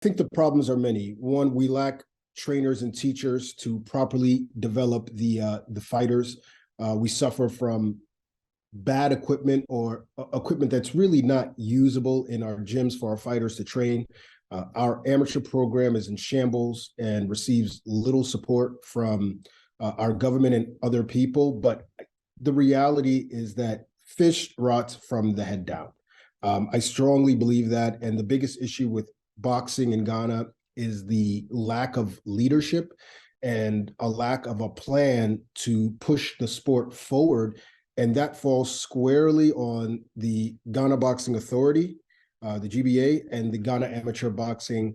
think the problems are many. One, we lack trainers and teachers to properly develop the fighters. We suffer from bad equipment or equipment that's really not usable in our gyms for our fighters to train. Our amateur program is in shambles and receives little support from our government and other people. But the reality is that fish rots from the head down. I strongly believe that. And the biggest issue with boxing in Ghana is the lack of leadership and a lack of a plan to push the sport forward. And that falls squarely on the Ghana Boxing Authority, the GBA, and the Ghana Amateur Boxing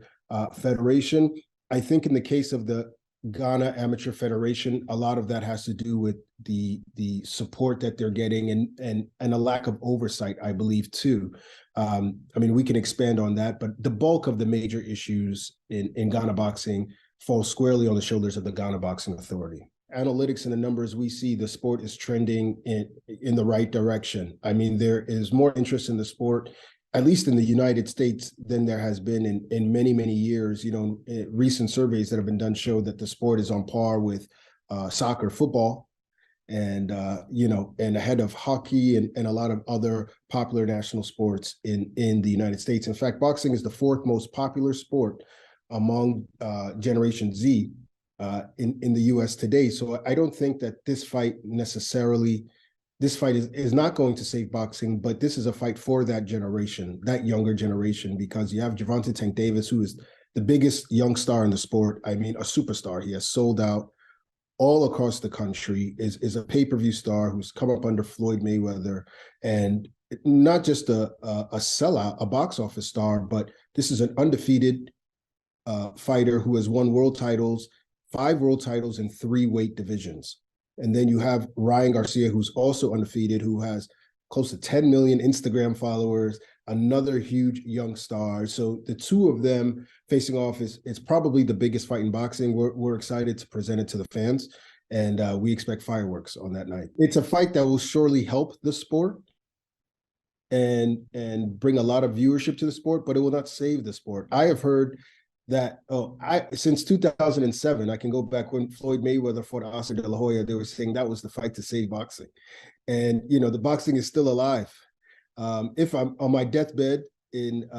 Federation. I think in the case of the Ghana Amateur Federation, a lot of that has to do with the support that they're getting and a lack of oversight, I believe, too. I mean, we can expand on that, but the bulk of the major issues in Ghana boxing fall squarely on the shoulders of the Ghana Boxing Authority. Analytics and the numbers we see, the sport is trending in the right direction. I mean, there is more interest in the sport, at least in the United States, than there has been in many, many years. You know, recent surveys that have been done show that the sport is on par with soccer, football, and and ahead of hockey and a lot of other popular national sports in the United States. In fact, boxing is the fourth most popular sport among Generation Z in the U.S. today. So I don't think that this fight is not going to save boxing, but this is a fight for that generation, that younger generation, because you have Gervonta Tank Davis, who is the biggest young star in the sport. I mean, a superstar. He has sold out all across the country, is a pay-per-view star who's come up under Floyd Mayweather, and not just a sellout, a box office star, but this is an undefeated fighter who has won world titles, 5 world titles in 3 weight divisions. And then you have Ryan Garcia, who's also undefeated, who has close to 10 million Instagram followers, another huge young star. So the two of them facing off it's probably the biggest fight in boxing. We're excited to present it to the fans, and we expect fireworks on that night. It's a fight that will surely help the sport and bring a lot of viewership to the sport, but it will not save the sport. I have heard that since 2007, I can go back when Floyd Mayweather fought Oscar De La Hoya, they were saying that was the fight to save boxing. And, the boxing is still alive. If I'm on my deathbed in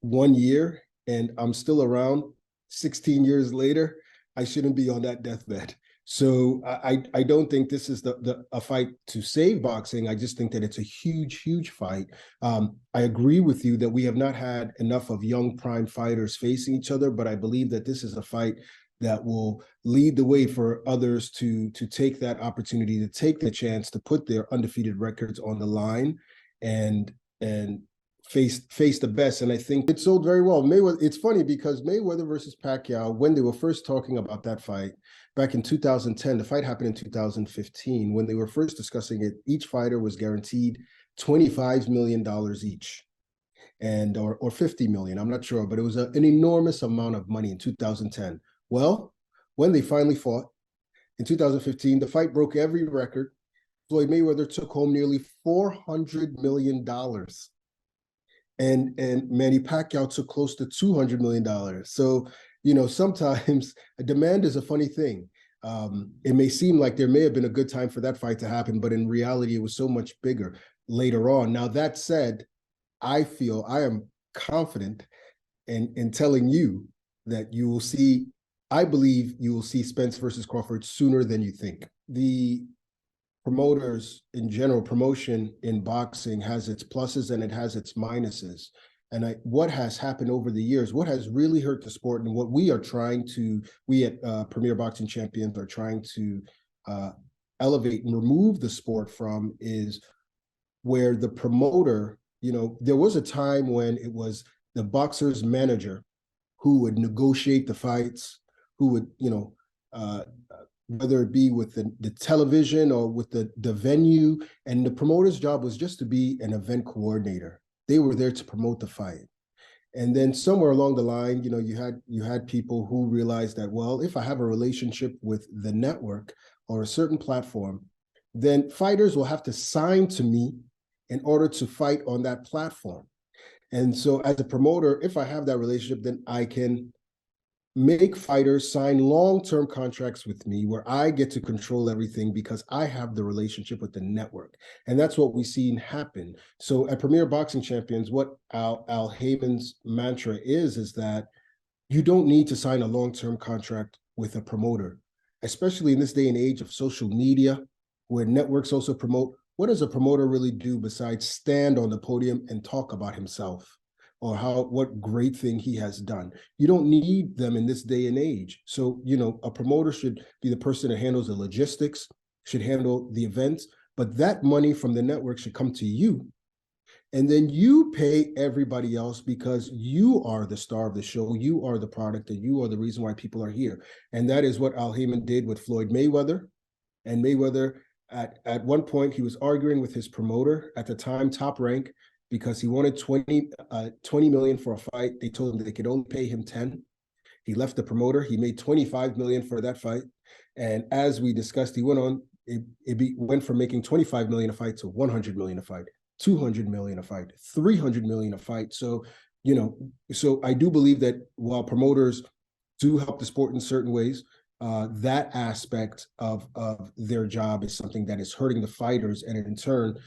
1 year and I'm still around 16 years later, I shouldn't be on that deathbed. So I don't think this is a fight to save boxing. I just think that it's a huge, huge fight. I agree with you that we have not had enough of young prime fighters facing each other, but I believe that this is a fight that will lead the way for others to take that opportunity, to take the chance to put their undefeated records on the line and face the best. And I think it sold very well. Mayweather, it's funny because Mayweather versus Pacquiao, when they were first talking about that fight back in 2010, the fight happened in 2015. When they were first discussing it, each fighter was guaranteed $25 million each, and or 50 million, I'm not sure, but it was an enormous amount of money in 2010. Well, when they finally fought in 2015, the fight broke every record. Floyd Mayweather took home nearly $400 million. And Manny Pacquiao took close to $200 million. So, sometimes demand is a funny thing. It may seem like there may have been a good time for that fight to happen, but in reality, it was so much bigger later on. Now, that said, I am confident in telling you that I believe you will see Spence versus Crawford sooner than you think. The promoters in general, promotion in boxing has its pluses and it has its minuses. And what has happened over the years, what has really hurt the sport, and what we at Premier Boxing Champions are trying to elevate and remove the sport from, is where the promoter, there was a time when it was the boxer's manager who would negotiate the fights, who would, whether it be with the television or with the venue, and the promoter's job was just to be an event coordinator. They were there to promote the fight. And then somewhere along the line, you had people who realized that, well, if I have a relationship with the network or a certain platform, then fighters will have to sign to me in order to fight on that platform. And so as a promoter, if I have that relationship, then I can make fighters sign long-term contracts with me where I get to control everything because I have the relationship with the network. And that's what we've seen happen. So at Premier Boxing Champions, what Al Heyman's mantra is that you don't need to sign a long-term contract with a promoter, especially in this day and age of social media, where networks also promote. What does a promoter really do besides stand on the podium and talk about himself or what great thing he has done? You don't need them in this day and age. So, a promoter should be the person that handles the logistics, should handle the events, but that money from the network should come to you, and then you pay everybody else because you are the star of the show. You are the product, and you are the reason why people are here. And that is what Al Heyman did with Floyd Mayweather. And Mayweather, at one point, he was arguing with his promoter at the time, Top Rank, because he wanted 20 million for a fight. They told him they could only pay him 10. He left the promoter. He made 25 million for that fight. And as we discussed, he went on, went from making 25 million a fight to 100 million a fight. 200 million a fight, 300 million a fight. So, so I do believe that while promoters do help the sport in certain ways, that aspect of their job is something that is hurting the fighters and in turn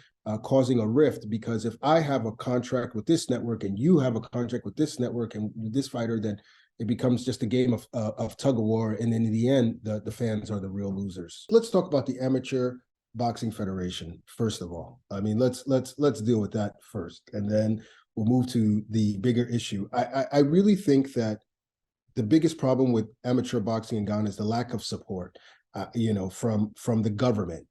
causing a rift, because if I have a contract with this network and you have a contract with this network and this fighter, then it becomes just a game of tug of war. And then in the end, the fans are the real losers. Let's talk about the Amateur Boxing Federation first of all. I mean, let's deal with that first, and then we'll move to the bigger issue. I really think that the biggest problem with amateur boxing in Ghana is the lack of support, from the government.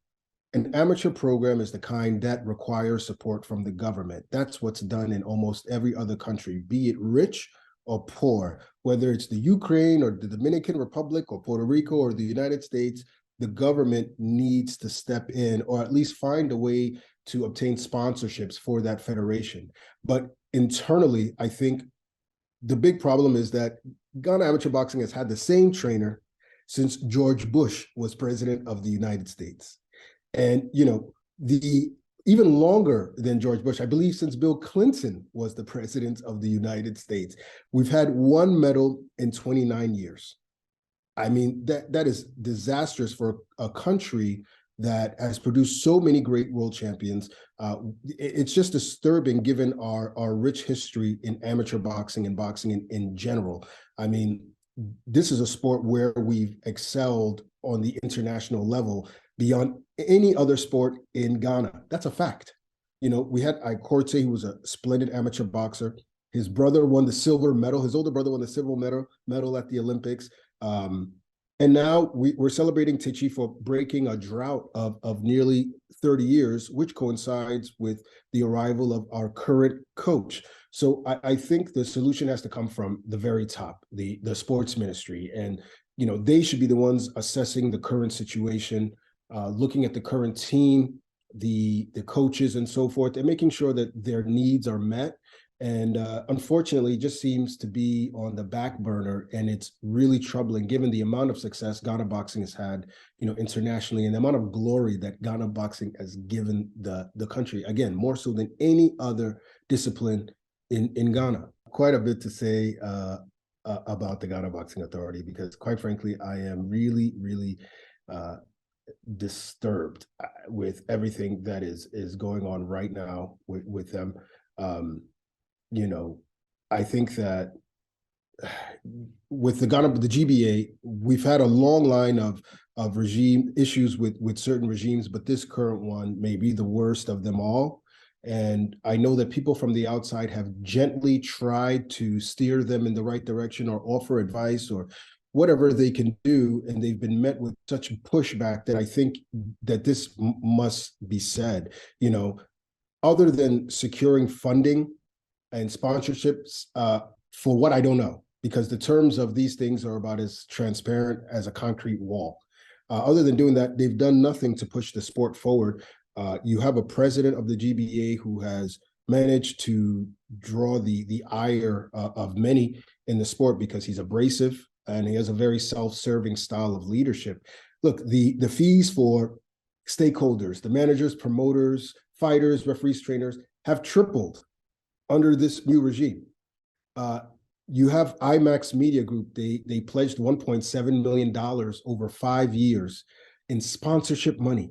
An amateur program is the kind that requires support from the government. That's what's done in almost every other country, be it rich or poor, whether it's the Ukraine or the Dominican Republic or Puerto Rico or the United States. The government needs to step in or at least find a way to obtain sponsorships for that federation. But internally, I think the big problem is that Ghana Amateur Boxing has had the same trainer since George Bush was president of the United States. And, the even longer than George Bush, I believe since Bill Clinton was the president of the United States. We've had one medal in 29 years. I mean, that is disastrous for a country that has produced so many great world champions. It's just disturbing given our rich history in amateur boxing and boxing in general. I mean, this is a sport where we've excelled on the international level beyond any other sport in Ghana. That's a fact. We had Ikorte, who was a splendid amateur boxer. His brother won the silver medal. His older brother won the silver medal at the Olympics. And now we're celebrating Tichy for breaking a drought of nearly 30 years, which coincides with the arrival of our current coach. So I think the solution has to come from the very top, the sports ministry. And, they should be the ones assessing the current situation, looking at the current team, the coaches and so forth, and making sure that their needs are met. And unfortunately, it just seems to be on the back burner, and it's really troubling given the amount of success Ghana boxing has had, internationally, and the amount of glory that Ghana boxing has given the country. Again, more so than any other discipline in Ghana. Quite a bit to say about the Ghana Boxing Authority, because quite frankly, I am really, really disturbed with everything that is going on right now with them. I think that with the GBA, we've had a long line of regime issues with certain regimes, but this current one may be the worst of them all. And I know that people from the outside have gently tried to steer them in the right direction or offer advice or whatever they can do, and they've been met with such pushback that I think that this must be said. Other than securing funding and sponsorships, for what I don't know, because the terms of these things are about as transparent as a concrete wall. Other than doing that, they've done nothing to push the sport forward. You have a president of the GBA who has managed to draw the ire of many in the sport because he's abrasive and he has a very self-serving style of leadership. Look, the fees for stakeholders, the managers, promoters, fighters, referees, trainers have tripled under this new regime. Uh, you have IMAX Media Group. They pledged $1.7 million over 5 years in sponsorship money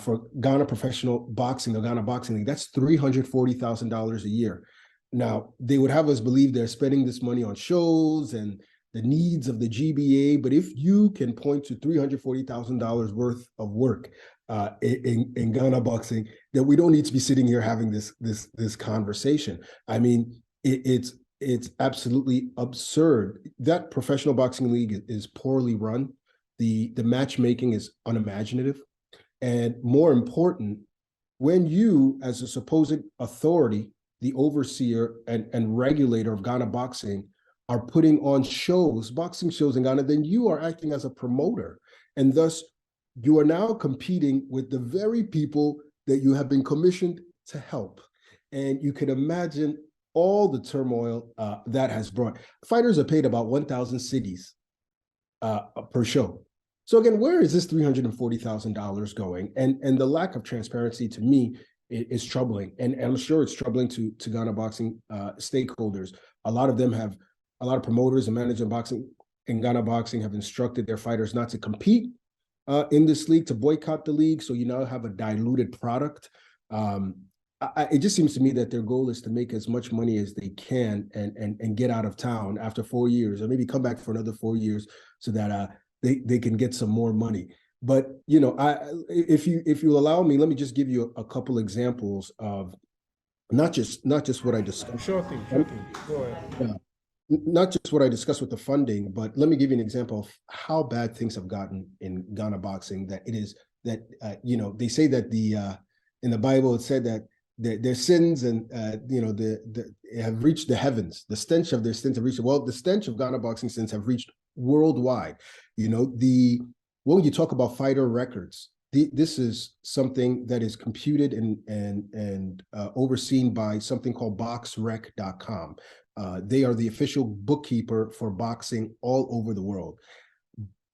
for Ghana Professional Boxing, the Ghana Boxing League. That's $340,000 a year. Now, they would have us believe they're spending this money on shows and the needs of the GBA, but if you can point to $340,000 worth of work in Ghana boxing, then we don't need to be sitting here having this conversation. I mean, it's absolutely absurd. That professional boxing league is poorly run. The matchmaking is unimaginative. And more important, when you, as a supposed authority, the overseer and regulator of Ghana boxing, are putting on shows, boxing shows in Ghana, then you are acting as a promoter. And thus, you are now competing with the very people that you have been commissioned to help. And you can imagine all the turmoil that has brought. Fighters are paid about 1,000 cities per show. So again, where is this $340,000 going? And the lack of transparency to me is troubling. And I'm sure it's troubling to Ghana boxing stakeholders. A lot of promoters and managers in boxing in Ghana boxing have instructed their fighters not to compete in this league, to boycott the league. So you now have a diluted product. It just seems to me that their goal is to make as much money as they can and get out of town after 4 years, or maybe come back for another 4 years so that they can get some more money. But if you allow me, let me just give you a couple examples of not just what I discussed. Sure thing. Go ahead. Yeah. Not just what I discussed with the funding, but let me give you an example of how bad things have gotten in Ghana boxing. That it is that they say that in the Bible it said that their sins and have reached the heavens. The stench of their sins have reached. Well, the stench of Ghana boxing sins have reached worldwide. When you talk about fighter records, this is something that is computed and overseen by something called boxrec.com. They are the official bookkeeper for boxing all over the world.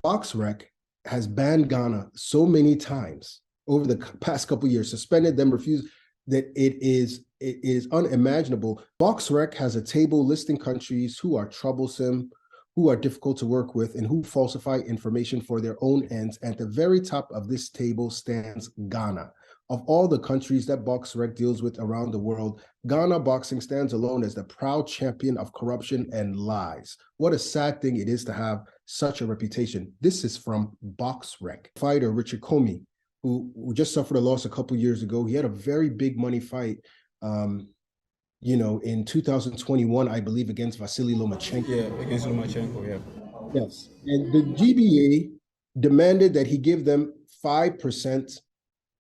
BoxRec has banned Ghana so many times over the past couple of years, suspended them, refused, that it is unimaginable. BoxRec has a table listing countries who are troublesome, who are difficult to work with, and who falsify information for their own ends. At the very top of this table stands Ghana. Of all the countries that BoxRec deals with around the world, Ghana boxing stands alone as the proud champion of corruption and lies. What a sad thing it is to have such a reputation. This is from BoxRec. Fighter Richard Comey, who just suffered a loss a couple years ago. He had a very big money fight, in 2021, I believe, against Vasily Lomachenko. Yeah, against Lomachenko, yeah. Yes. And the GBA demanded that he give them 5%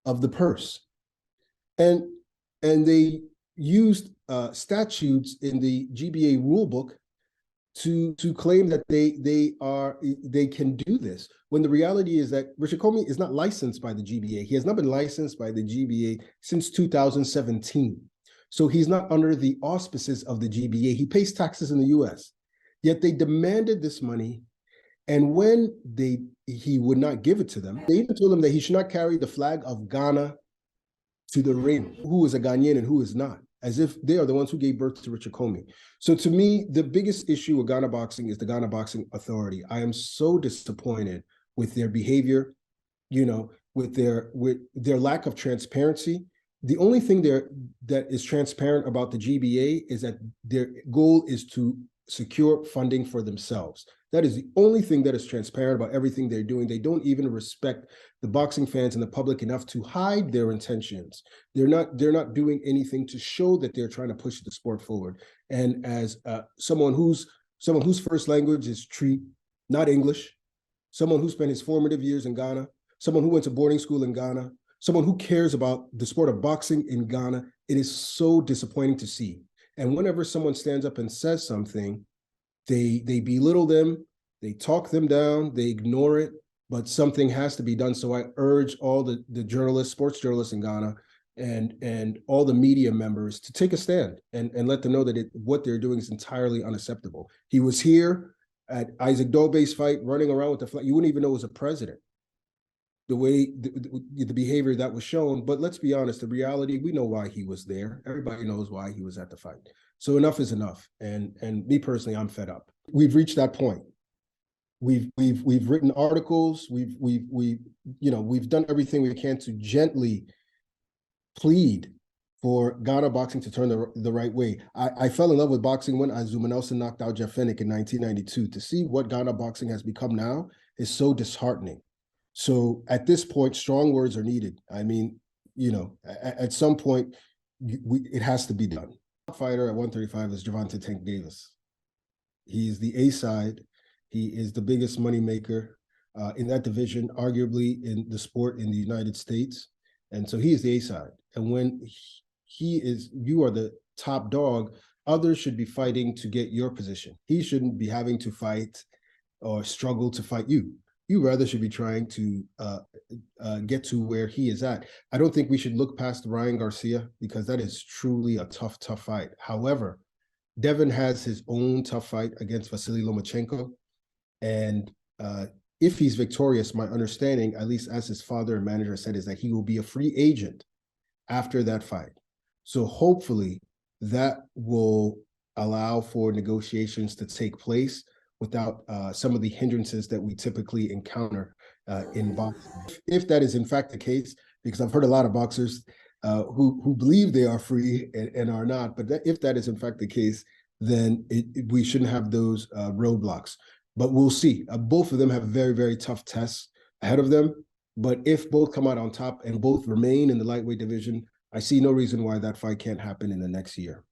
of the purse. And they used statutes in the GBA rulebook to claim that they can do this, when the reality is that Richard Comey is not licensed by the GBA. He has not been licensed by the GBA since 2017. So he's not under the auspices of the GBA. He pays taxes in the US. Yet they demanded this money. And when he would not give it to them, they even told him that he should not carry the flag of Ghana to the ring, who is a Ghanaian and who is not, as if they are the ones who gave birth to Richard Comey. So to me, the biggest issue with Ghana boxing is the Ghana Boxing Authority. I am so disappointed with their behavior, with their lack of transparency. The only thing that is transparent about the GBA is that their goal is to secure funding for themselves. That is the only thing that is transparent about everything they're doing. They don't even respect the boxing fans and the public enough to hide their intentions. They're not doing anything to show that they're trying to push the sport forward. And as someone whose first language is Twi, not English, someone who spent his formative years in Ghana, someone who went to boarding school in Ghana, someone who cares about the sport of boxing in Ghana, it is so disappointing to see. And whenever someone stands up and says something, they belittle them, they talk them down, they ignore it, but something has to be done. So I urge all the journalists, sports journalists in Ghana, and all the media members to take a stand and let them know that what they're doing is entirely unacceptable. He was here at Isaac Dobe's fight, running around with the flag. You wouldn't even know it was a president. the way the behavior that was shown. But let's be honest, the reality, we know why he was there. Everybody knows why he was at the fight. So enough is enough. And me personally, I'm fed up. We've reached that point. We've written articles. We've done everything we can to gently plead for Ghana boxing to turn the right way. I fell in love with boxing when Azuma Nelson knocked out Jeff Fennick in 1992. To see what Ghana boxing has become now is so disheartening. So at this point, strong words are needed. I mean, at some point, it has to be done. Top fighter at 135 is Gervonta Tank Davis. He's the A side. He is the biggest moneymaker in that division, arguably in the sport in the United States. And so he is the A side. And when you are the top dog, others should be fighting to get your position. He shouldn't be having to fight or struggle to fight you. You rather should be trying to get to where he is at. I don't think we should look past Ryan Garcia, because that is truly a tough fight. However, Devin has his own tough fight against Vasily Lomachenko. And if he's victorious, my understanding, at least as his father and manager said, is that he will be a free agent after that fight. So hopefully that will allow for negotiations to take place without some of the hindrances that we typically encounter in boxing. If that is in fact the case, because I've heard a lot of boxers who believe they are free and are not, but if that is in fact the case, then we shouldn't have those roadblocks. But we'll see. Both of them have very, very tough tests ahead of them. But if both come out on top and both remain in the lightweight division, I see no reason why that fight can't happen in the next year.